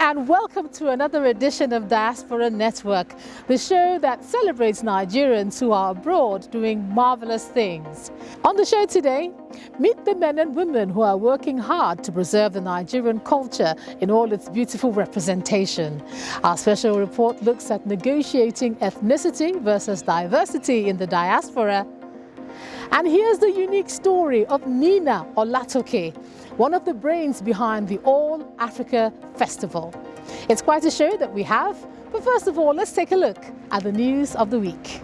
and welcome to another edition of Diaspora Network, the show that celebrates Nigerians who are abroad doing marvelous things. On the show today, meet the men and women who are working hard to preserve the Nigerian culture in all its beautiful representation. Our special report looks at negotiating ethnicity versus diversity in the diaspora. And here's the unique story of Nina Olatoke, one of the brains behind the All Africa Festival. It's quite a show that we have, but first of all, let's take a look at the news of the week.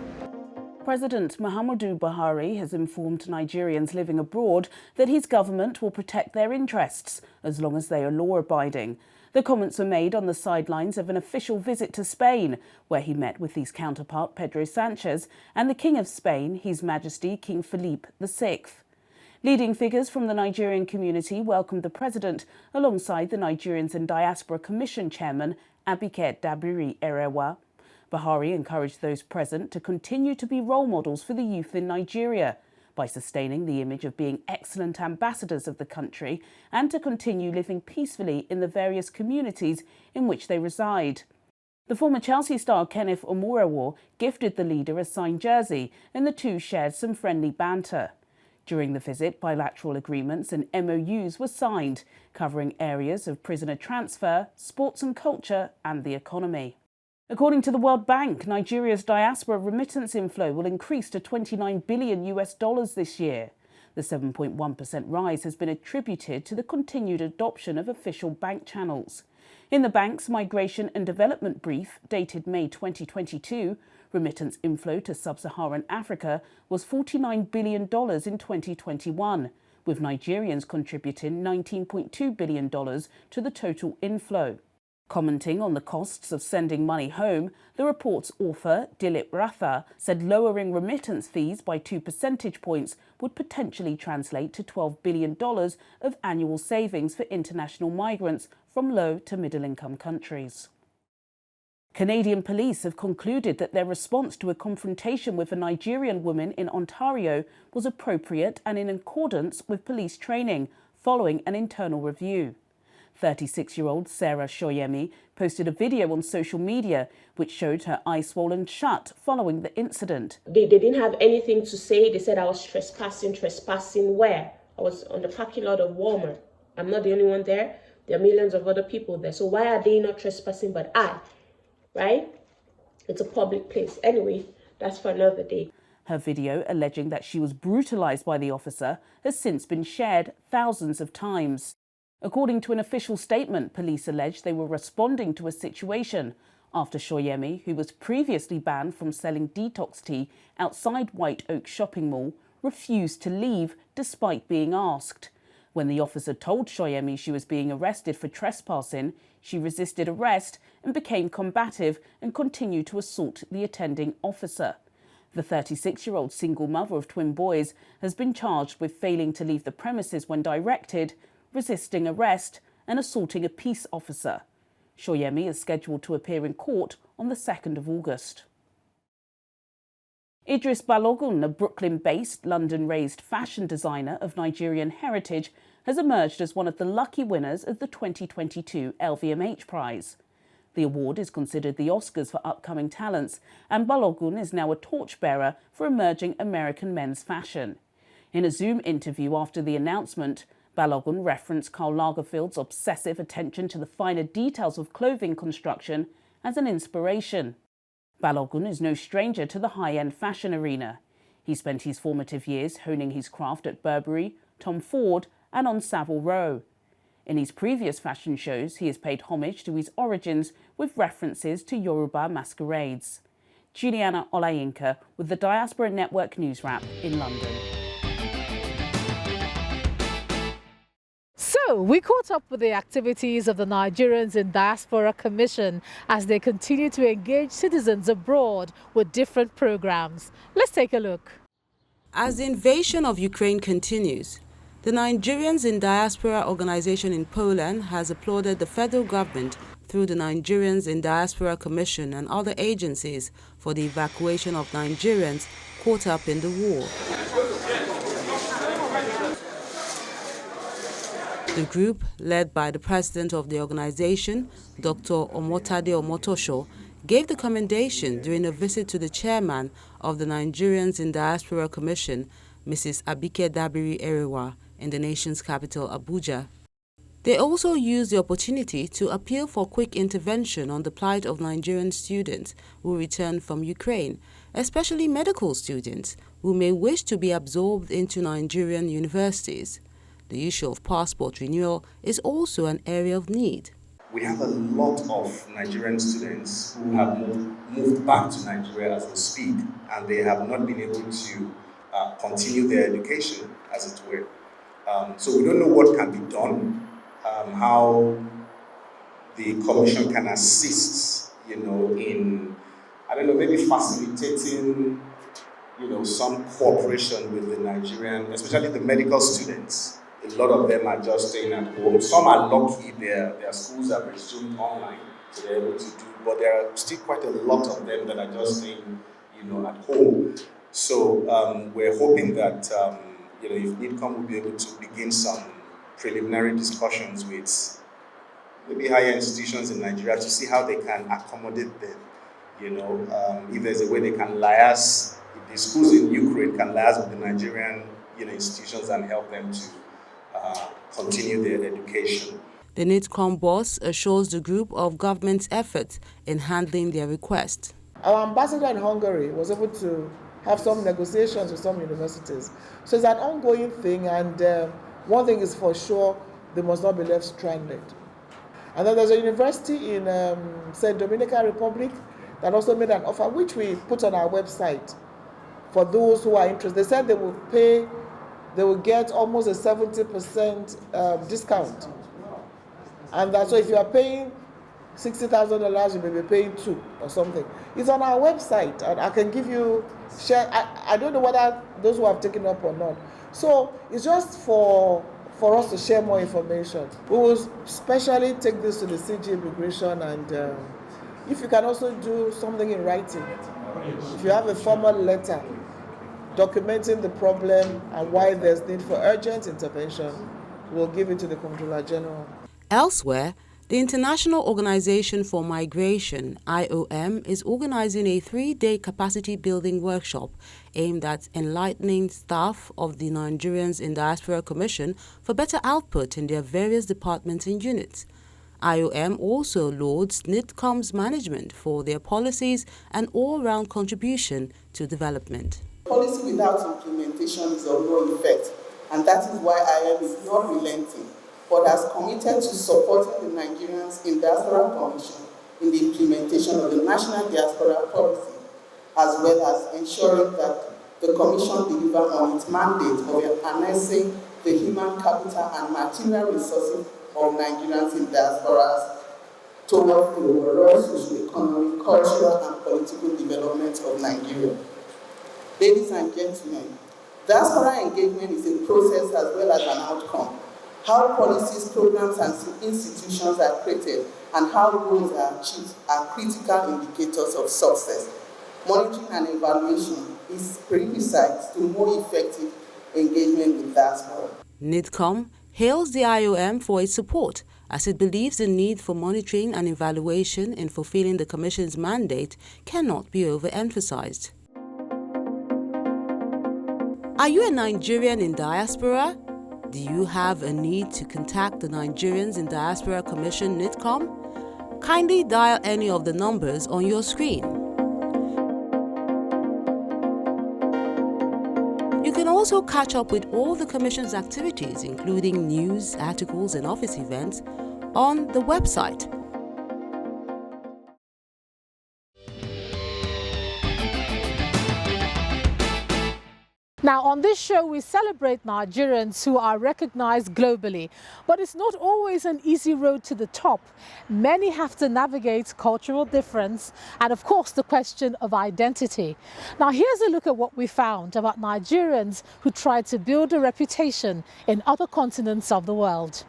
President Muhammadu Buhari has informed Nigerians living abroad that his government will protect their interests as long as they are law-abiding. The comments were made on the sidelines of an official visit to Spain, where he met with his counterpart Pedro Sanchez and the King of Spain, His Majesty King Felipe VI. Leading figures from the Nigerian community welcomed the president alongside the Nigerians in Diaspora Commission Chairman Abike Dabiri Erewa. Buhari encouraged those present to continue to be role models for the youth in Nigeria by sustaining the image of being excellent ambassadors of the country and to continue living peacefully in the various communities in which they reside. The former Chelsea star Kenneth Omorewo gifted the leader a signed jersey and the two shared some friendly banter. During the visit, bilateral agreements and MOUs were signed, covering areas of prisoner transfer, sports and culture and the economy. According to the World Bank, Nigeria's diaspora remittance inflow will increase to $29 billion this year. The 7.1% rise has been attributed to the continued adoption of official bank channels. In the bank's Migration and Development Brief, dated May 2022, remittance inflow to sub-Saharan Africa was $49 billion in 2021, with Nigerians contributing $19.2 billion to the total inflow. Commenting on the costs of sending money home, the report's author, Dilip Ratha, said lowering remittance fees by 2 percentage points would potentially translate to $12 billion of annual savings for international migrants from low to middle-income countries. Canadian police have concluded that their response to a confrontation with a Nigerian woman in Ontario was appropriate and in accordance with police training, following an internal review. 36-year-old Sarah Shoyemi posted a video on social media which showed her eye swollen shut following the incident. They didn't have anything to say. They said I was trespassing. Trespassing where? I was on the parking lot of Walmart. I'm not the only one there. There are millions of other people there. So why are they not trespassing but I? Right? It's a public place. Anyway, that's for another day. Her video alleging that she was brutalized by the officer has since been shared thousands of times. According to an official statement, police allege they were responding to a situation after Shoyemi, who was previously banned from selling detox tea outside White Oak shopping mall, refused to leave despite being asked. When the officer told Shoyemi she was being arrested for trespassing, she resisted arrest and became combative and continued to assault the attending officer. The 36-year-old single mother of twin boys has been charged with failing to leave the premises when directed, resisting arrest and assaulting a peace officer. Shoyemi is scheduled to appear in court on the 2nd of August. Idris Balogun, a Brooklyn-based, London-raised fashion designer of Nigerian heritage, has emerged as one of the lucky winners of the 2022 LVMH Prize. The award is considered the Oscars for upcoming talents, and Balogun is now a torchbearer for emerging American men's fashion. In a Zoom interview after the announcement, Balogun referenced Karl Lagerfeld's obsessive attention to the finer details of clothing construction as an inspiration. Balogun is no stranger to the high-end fashion arena. He spent his formative years honing his craft at Burberry, Tom Ford and on Savile Row. In his previous fashion shows, he has paid homage to his origins with references to Yoruba masquerades. Juliana Olayinka with the Diaspora Network News Wrap in London. So, we caught up with the activities of the Nigerians in Diaspora Commission as they continue to engage citizens abroad with different programs. Let's take a look. As the invasion of Ukraine continues, the Nigerians in Diaspora organization in Poland has applauded the federal government through the Nigerians in Diaspora Commission and other agencies for the evacuation of Nigerians caught up in the war. The group, led by the president of the organization, Dr. Omotade Omotosho, gave the commendation during a visit to the chairman of the Nigerians in Diaspora Commission, Mrs. Abike Dabiri Erewa, in the nation's capital, Abuja. They also used the opportunity to appeal for quick intervention on the plight of Nigerian students who return from Ukraine, especially medical students who may wish to be absorbed into Nigerian universities. The issue of passport renewal is also an area of need. We have a lot of Nigerian students who have moved back to Nigeria as we speak, and they have not been able to continue their education, as it were. So we don't know what can be done, how the Commission can assist, in, maybe facilitating, some cooperation with the Nigerian, especially the medical students. A lot of them are just staying at home. Some are lucky, their schools are resumed online, so they're able to do, but there are still quite a lot of them that are just staying, at home. So we're hoping that, if NIDCOM will be able to begin some preliminary discussions with maybe higher institutions in Nigeria to see how they can accommodate them. If there's a way they can liaise, if the schools in Ukraine can liaise with the Nigerian, institutions and help them to continue their education. The NIDCOM boss assures the group of government's efforts in handling their request. Our ambassador in Hungary was able to have some negotiations with some universities. So it's an ongoing thing, and one thing is for sure, they must not be left stranded. And then there's a university in St. Dominican Republic that also made an offer, which we put on our website for those who are interested. They said they will get almost a 70% discount. And so if you are paying $60,000, you may be paying $2 or something. It's on our website, and I can give you, I don't know whether those who have taken up or not. So it's just for us to share more information. We will specially take this to the CG Immigration, and if you can also do something in writing, if you have a formal letter documenting the problem and why there's need for urgent intervention, we'll give it to the Comptroller General. Elsewhere, the International Organization for Migration, IOM, is organizing a 3-day capacity-building workshop aimed at enlightening staff of the Nigerians in Diaspora Commission for better output in their various departments and units. IOM also lauds NIDCOM's management for their policies and all-round contribution to development. Policy without implementation is of no effect, and that is why IOM is not relenting, but has committed to supporting the Nigerians in Diaspora Commission in the implementation of the National Diaspora Policy, as well as ensuring that the Commission deliver on its mandate of harnessing the human capital and material resources of Nigerians in diasporas towards the overall socio-economic, cultural, and political development of Nigeria. Ladies and gentlemen, diaspora engagement is a process as well as an outcome. How policies, programs, and institutions are created and how goals are achieved are critical indicators of success. Monitoring and evaluation is prerequisite to more effective engagement with diaspora. NIDCOM hails the IOM for its support, as it believes the need for monitoring and evaluation in fulfilling the Commission's mandate cannot be overemphasized. Are you a Nigerian in diaspora? Do you have a need to contact the Nigerians in Diaspora Commission NIDCOM? Kindly dial any of the numbers on your screen. You can also catch up with all the Commission's activities, including news, articles, and office events, on the website. Now, on this show, we celebrate Nigerians who are recognized globally, but it's not always an easy road to the top. Many have to navigate cultural difference and, of course, the question of identity. Now, here's a look at what we found about Nigerians who tried to build a reputation in other continents of the world.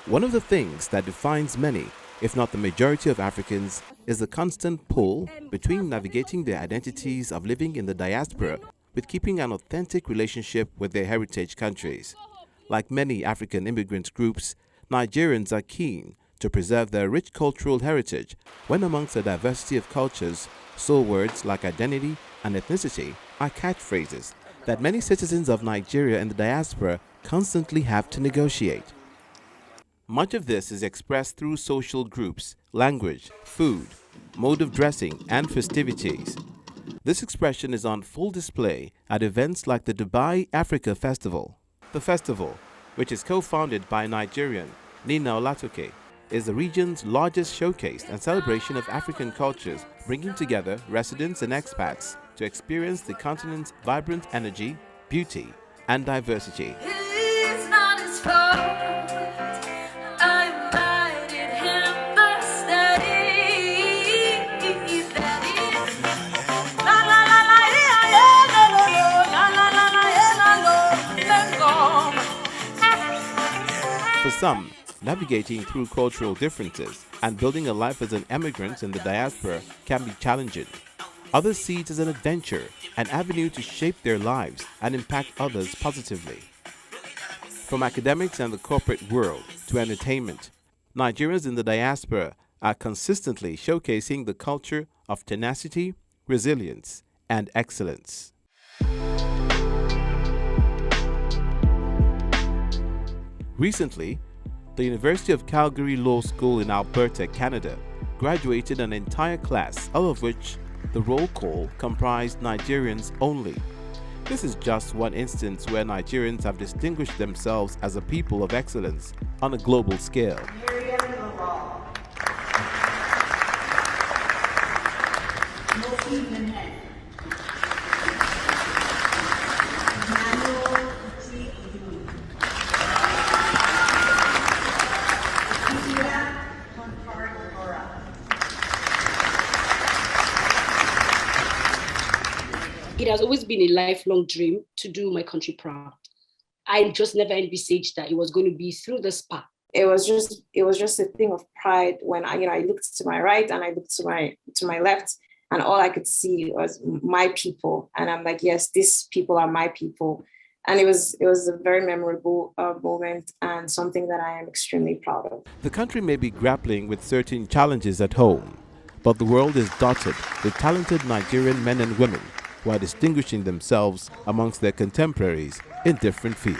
One of the things that defines many, if not the majority of Africans, is the constant pull between navigating their identities of living in the diaspora with keeping an authentic relationship with their heritage countries. Like many African immigrant groups, Nigerians are keen to preserve their rich cultural heritage when amongst a diversity of cultures, so words like identity and ethnicity are catchphrases that many citizens of Nigeria and the diaspora constantly have to negotiate. Much of this is expressed through social groups, language, food, mode of dressing, and festivities. This expression is on full display at events like the Dubai Africa Festival. The festival, which is co-founded by Nigerian Nina Olatoke, is the region's largest showcase and celebration of African cultures, bringing together residents and expats to experience the continent's vibrant energy, beauty, and diversity. For some, navigating through cultural differences and building a life as an immigrant in the diaspora can be challenging. Others see it as an adventure, an avenue to shape their lives and impact others positively. From academics and the corporate world to entertainment, Nigerians in the diaspora are consistently showcasing the culture of tenacity, resilience, and excellence. Recently, the University of Calgary Law School in Alberta, Canada, graduated an entire class, all of which the roll call comprised Nigerians only. This is just one instance where Nigerians have distinguished themselves as a people of excellence on a global scale. It has always been a lifelong dream to do my country proud. I just never envisaged that it was going to be through this path. It was just a thing of pride when I looked to my right and I looked to my left, and all I could see was my people. And I'm like, yes, these people are my people. And it was a very memorable moment and something that I am extremely proud of. The country may be grappling with certain challenges at home, but the world is dotted with talented Nigerian men and women who are distinguishing themselves amongst their contemporaries in different fields.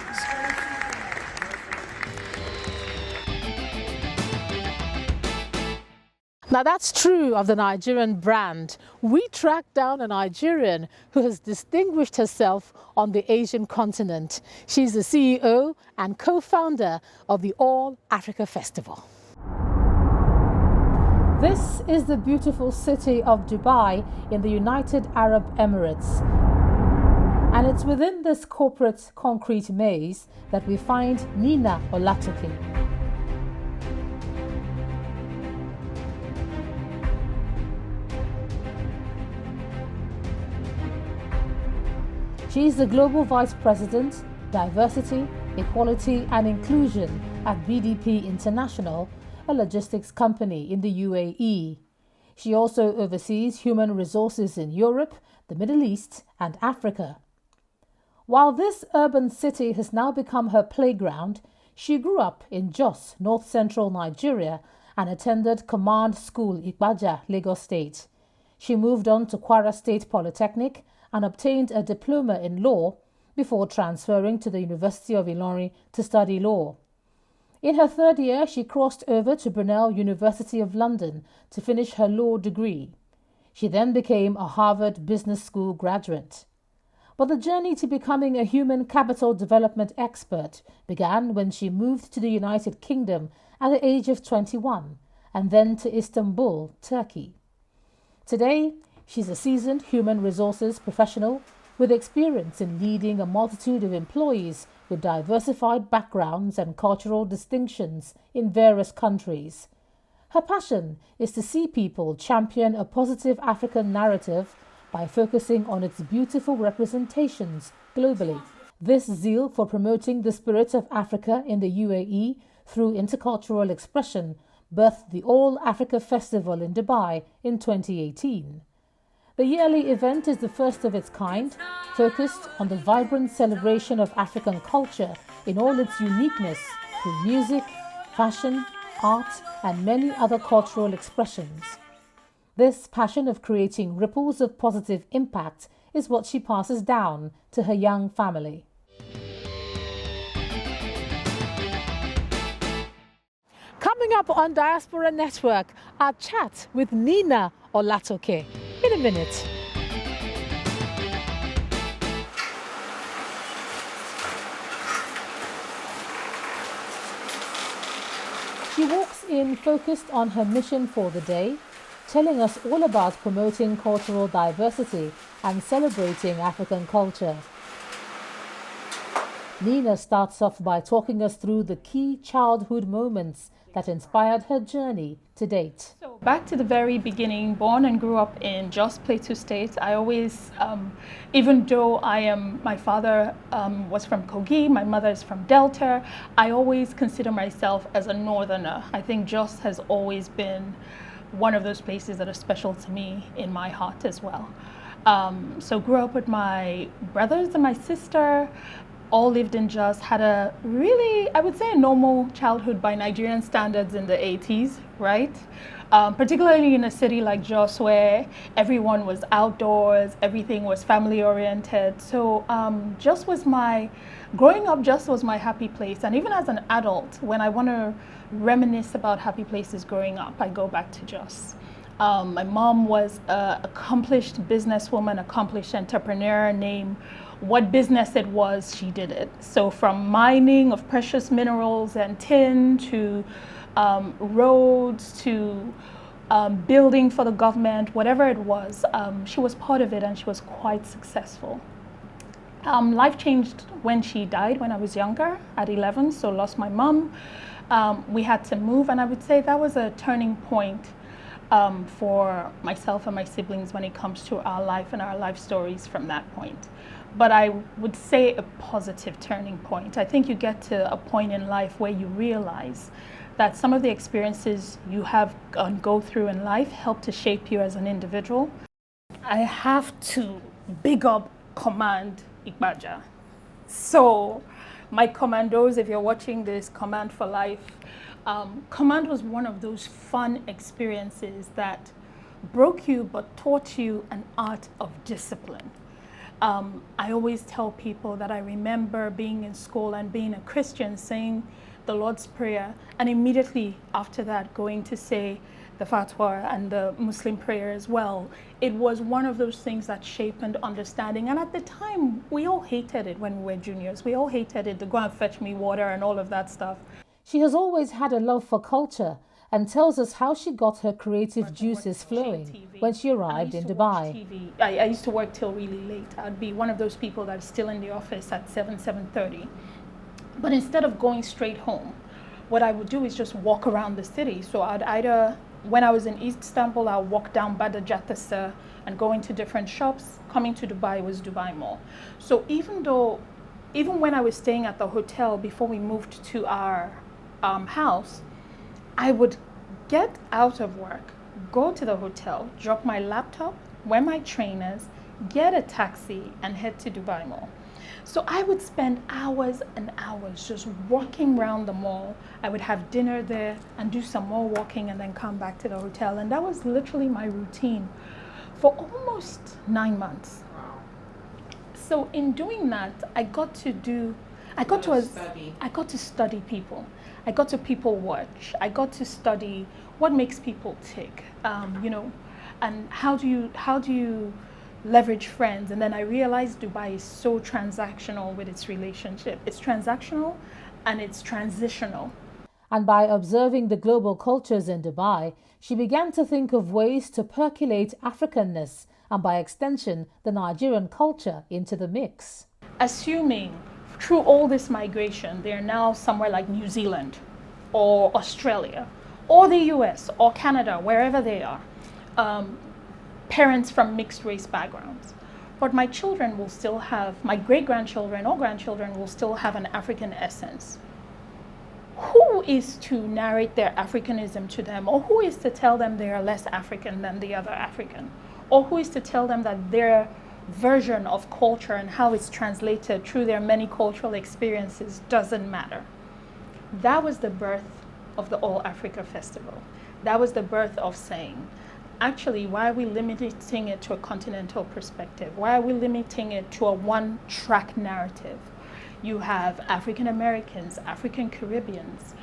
Now that's true of the Nigerian brand. We tracked down a Nigerian who has distinguished herself on the Asian continent. She's the CEO and co-founder of the All Africa Festival. This is the beautiful city of Dubai in the United Arab Emirates. And it's within this corporate concrete maze that we find Nina Olatoke. She is the Global Vice President, Diversity, Equality and Inclusion at BDP International, a logistics company in the UAE. She also oversees human resources in Europe, the Middle East and Africa. While this urban city has now become her playground, she grew up in Jos, north-central Nigeria, and attended Command School, Ipaja, Lagos State. She moved on to Kwara State Polytechnic and obtained a diploma in law before transferring to the University of Ilorin to study law. In her third year, she crossed over to Brunel University of London to finish her law degree. She then became a Harvard Business School graduate. But the journey to becoming a human capital development expert began when she moved to the United Kingdom at the age of 21 and then to Istanbul, Turkey. Today, she's a seasoned human resources professional with experience in leading a multitude of employees with diversified backgrounds and cultural distinctions in various countries. Her passion is to see people champion a positive African narrative by focusing on its beautiful representations globally. This zeal for promoting the spirit of Africa in the UAE through intercultural expression birthed the All Africa Festival in Dubai in 2018. The yearly event is the first of its kind, focused on the vibrant celebration of African culture in all its uniqueness through music, fashion, art, and many other cultural expressions. This passion of creating ripples of positive impact is what she passes down to her young family. Coming up on Diaspora Network, our chat with Nina Olatoke. In a minute. She walks in focused on her mission for the day, telling us all about promoting cultural diversity and celebrating African culture. Nina starts off by talking us through the key childhood moments that inspired her journey to date. So back to the very beginning, born and grew up in Jos Plateau State. I always, even though my father was from Kogi, my mother is from Delta, I always consider myself as a northerner. I think Jos has always been one of those places that are special to me in my heart as well. So grew up with my brothers and my sister, all lived in Jos, had a really, I would say, a normal childhood by Nigerian standards in the 80s, right? Particularly in a city like Jos where everyone was outdoors, everything was family oriented. So growing up Jos was my happy place. And even as an adult, when I want to reminisce about happy places growing up, I go back to Jos. My mom was an accomplished businesswoman, accomplished entrepreneur. Name what business it was, she did it. So from mining of precious minerals and tin to roads to building for the government, whatever it was, she was part of it and she was quite successful. Life changed when she died when I was younger, at 11, so lost my mom. We had to move, and I would say that was a turning point for myself and my siblings when it comes to our life and our life stories from that point. But I would say a positive turning point. I think you get to a point in life where you realize that some of the experiences you have go through in life help to shape you as an individual. I have to big up Command Igbaja. So my commandos, if you're watching this, Command for Life, Command was one of those fun experiences that broke you but taught you an art of discipline. I always tell people that I remember being in school and being a Christian, saying the Lord's Prayer, and immediately after that going to say the Fatwa and the Muslim prayer as well. It was one of those things that shaped understanding. And at the time, we all hated it when we were juniors. We all hated it, to go and fetch me water and all of that stuff. She has always had a love for culture and tells us how she got her creative juices flowing when she arrived in Dubai. I used to work till really late. I'd be one of those people that's still in the office at 7:30. But instead of going straight home, what I would do is just walk around the city. So I'd either, when I was in East Istanbul, I'd walk down Badr Caddesi and go into different shops. Coming to Dubai was Dubai Mall. So even when I was staying at the hotel before we moved to our house, I would get out of work, go to the hotel, drop my laptop, wear my trainers, get a taxi, and head to Dubai Mall. So I would spend hours and hours just walking around the mall. I would have dinner there and do some more walking and then come back to the hotel. And that was literally my routine for almost 9 months. So in doing that, I got to study people. I got to people watch. I got to study what makes people tick, and how do you leverage friends. And then I realized Dubai is so transactional with its relationship. It's transactional and it's transitional. And by observing the global cultures in Dubai, she began to think of ways to percolate Africanness and by extension the Nigerian culture into the mix. Assuming through all this migration, they're now somewhere like New Zealand or Australia or the US or Canada, wherever they are, parents from mixed race backgrounds. But my children will still have, my great-grandchildren or grandchildren will still have an African essence. Who is to narrate their Africanism to them, or who is to tell them they are less African than the other African? Or who is to tell them that their version of culture and how it's translated through their many cultural experiences doesn't matter? That was the birth of the All Africa Festival. That was the birth of saying, actually, why are we limiting it to a continental perspective? Why are we limiting it to a one-track narrative? You have African Americans, African Caribbeans,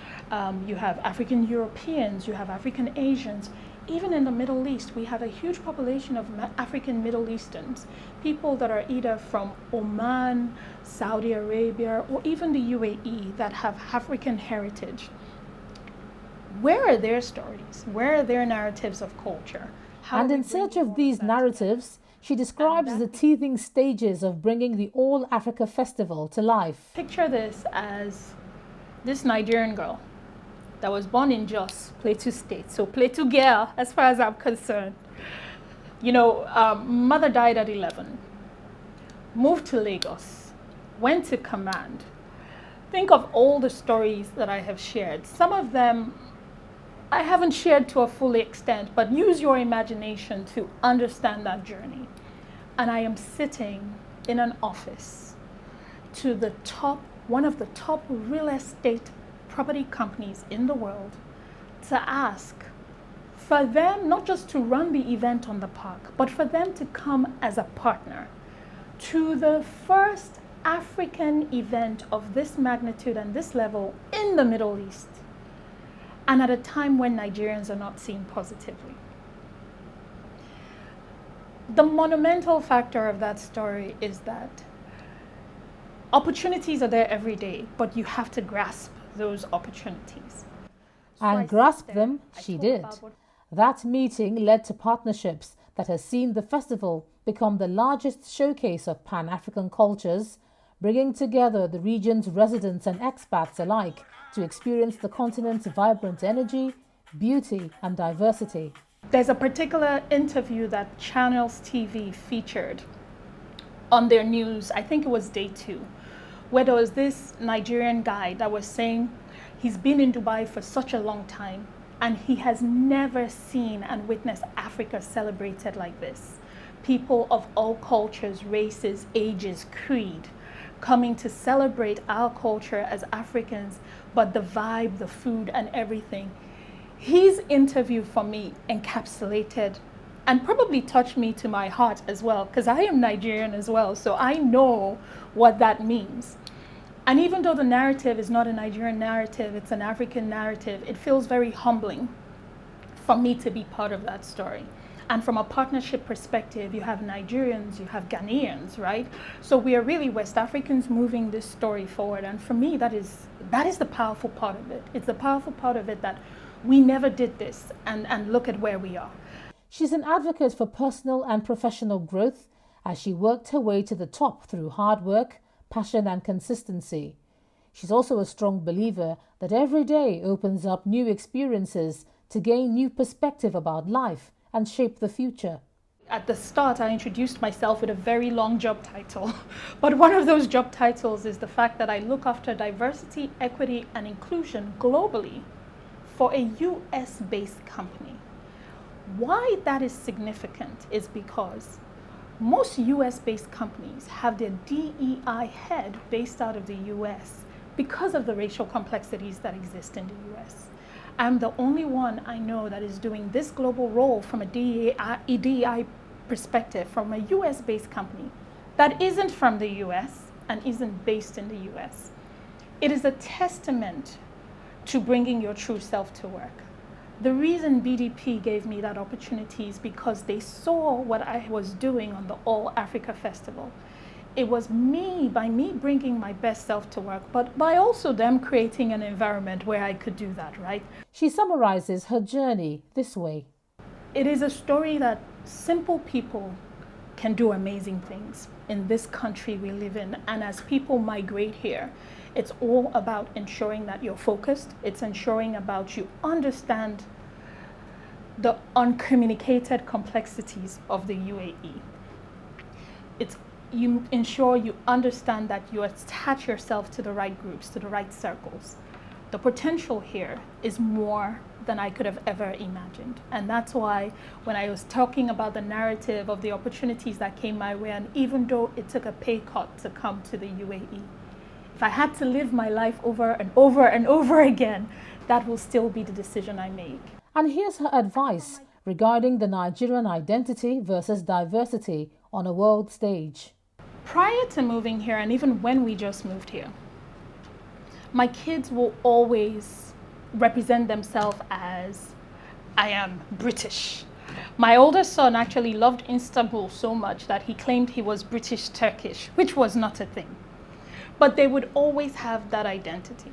you have African Europeans, you have African Asians. Even in the Middle East, we have a huge population of African Middle Easterns, people that are either from Oman, Saudi Arabia, or even the UAE that have African heritage. Where are their stories? Where are their narratives of culture? And in search of these narratives, she describes the teething stages of bringing the All Africa Festival to life. Picture this as this Nigerian girl that was born in Jos, Plateau State. So Plateau girl, as far as I'm concerned. You know, mother died at 11. Moved to Lagos. Went to Command. Think of all the stories that I have shared. Some of them I haven't shared to a full extent, but use your imagination to understand that journey. And I am sitting in an office to the top, one of the top real estate property companies in the world, to ask for them not just to run the event on the park, but for them to come as a partner to the first African event of this magnitude and this level in the Middle East, and at a time when Nigerians are not seen positively. The monumental factor of that story is that opportunities are there every day, but you have to grasp those opportunities. And grasp them, she did. That meeting led to partnerships that has seen the festival become the largest showcase of Pan-African cultures, bringing together the region's residents and expats alike to experience the continent's vibrant energy, beauty, and diversity. There's a particular interview that Channels TV featured on their news, I think it was day 2, where there was this Nigerian guy that was saying he's been in Dubai for such a long time and he has never seen and witnessed Africa celebrated like this. People of all cultures, races, ages, creed, coming to celebrate our culture as Africans, but the vibe, the food, and everything. His interview for me encapsulated and probably touched me to my heart as well, because I am Nigerian as well, so I know what that means. And even though the narrative is not a Nigerian narrative, it's an African narrative, it feels very humbling for me to be part of that story. And from a partnership perspective, you have Nigerians, you have Ghanaians, right? So we are really West Africans moving this story forward. And for me, that is the powerful part of it. It's the powerful part of it that we never did this, and look at where we are. She's an advocate for personal and professional growth as she worked her way to the top through hard work, passion, and consistency. She's also a strong believer that every day opens up new experiences to gain new perspective about life and shape the future. At the start, I introduced myself with a very long job title. But one of those job titles is the fact that I look after diversity, equity, and inclusion globally for a US-based company. Why that is significant is because most US-based companies have their DEI head based out of the US because of the racial complexities that exist in the US. I'm the only one I know that is doing this global role from a DEI perspective from a US-based company that isn't from the US and isn't based in the US. It is a testament to bringing your true self to work. The reason BDP gave me that opportunity is because they saw what I was doing on the All Africa Festival. It was by me bringing my best self to work, but by also them creating an environment where I could do that, right? She summarizes her journey this way. It is a story that simple people can do amazing things in this country we live in. And as people migrate here, it's all about ensuring that you're focused. It's ensuring about you understand the uncommunicated complexities of the UAE. You ensure you understand that you attach yourself to the right groups, to the right circles. The potential here is more than I could have ever imagined. And that's why when I was talking about the narrative of the opportunities that came my way, and even though it took a pay cut to come to the UAE, if I had to live my life over and over and over again, that will still be the decision I make. And here's her advice regarding the Nigerian identity versus diversity on a world stage. Prior to moving here, and even when we just moved here, my kids will always represent themselves as, I am British. My oldest son actually loved Istanbul so much that he claimed he was British Turkish, which was not a thing. But they would always have that identity.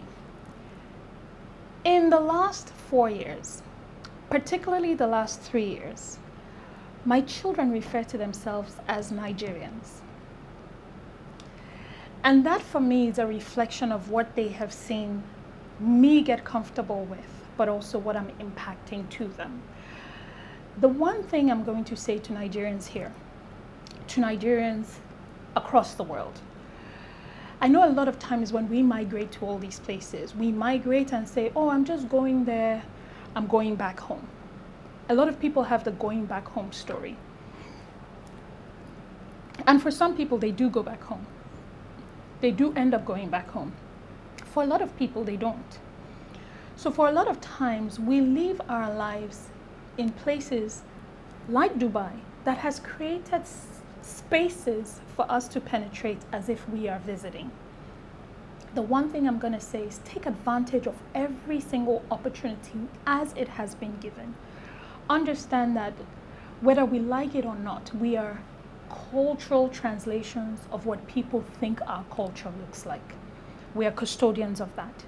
In the last 4 years, particularly the last 3 years, my children refer to themselves as Nigerians. And that for me is a reflection of what they have seen me get comfortable with, but also what I'm impacting to them. The one thing I'm going to say to Nigerians here, to Nigerians across the world, I know a lot of times when we migrate to all these places, we migrate and say, oh, I'm just going there, I'm going back home. A lot of people have the going back home story. And for some people, they do go back home. They do end up going back home. For a lot of people, they don't. So for a lot of times, we live our lives in places like Dubai that has created spaces for us to penetrate as if we are visiting. The one thing I'm going to say is take advantage of every single opportunity as it has been given. Understand that whether we like it or not, we are cultural translations of what people think our culture looks like. We are custodians of that.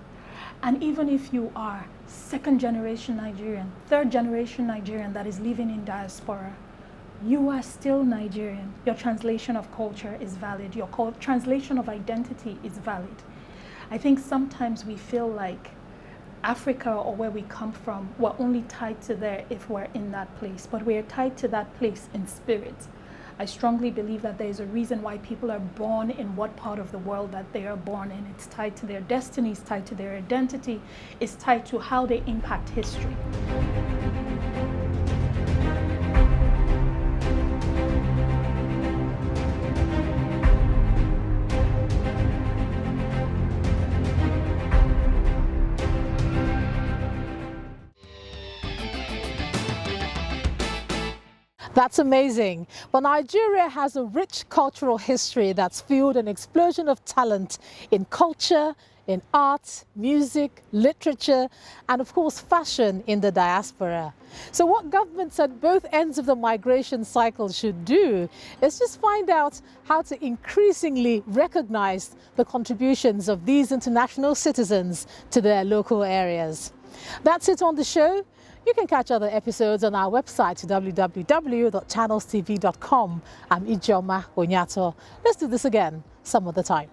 And even if you are second generation Nigerian, third generation Nigerian that is living in diaspora, you are still Nigerian. Your translation of culture is valid. Your translation of identity is valid. I think sometimes we feel like Africa or where we come from, we're only tied to there if we're in that place, but we're tied to that place in spirit. I strongly believe that there is a reason why people are born in what part of the world that they are born in. It's tied to their destiny, it's tied to their identity, it's tied to how they impact history. That's amazing. But Nigeria has a rich cultural history that's fueled an explosion of talent in culture, in art, music, literature, and of course fashion in the diaspora. So what governments at both ends of the migration cycle should do is just find out how to increasingly recognize the contributions of these international citizens to their local areas. That's it on the show. You can catch other episodes on our website, www.channelstv.com. I'm Ijeoma Onyato. Let's do this again some other time.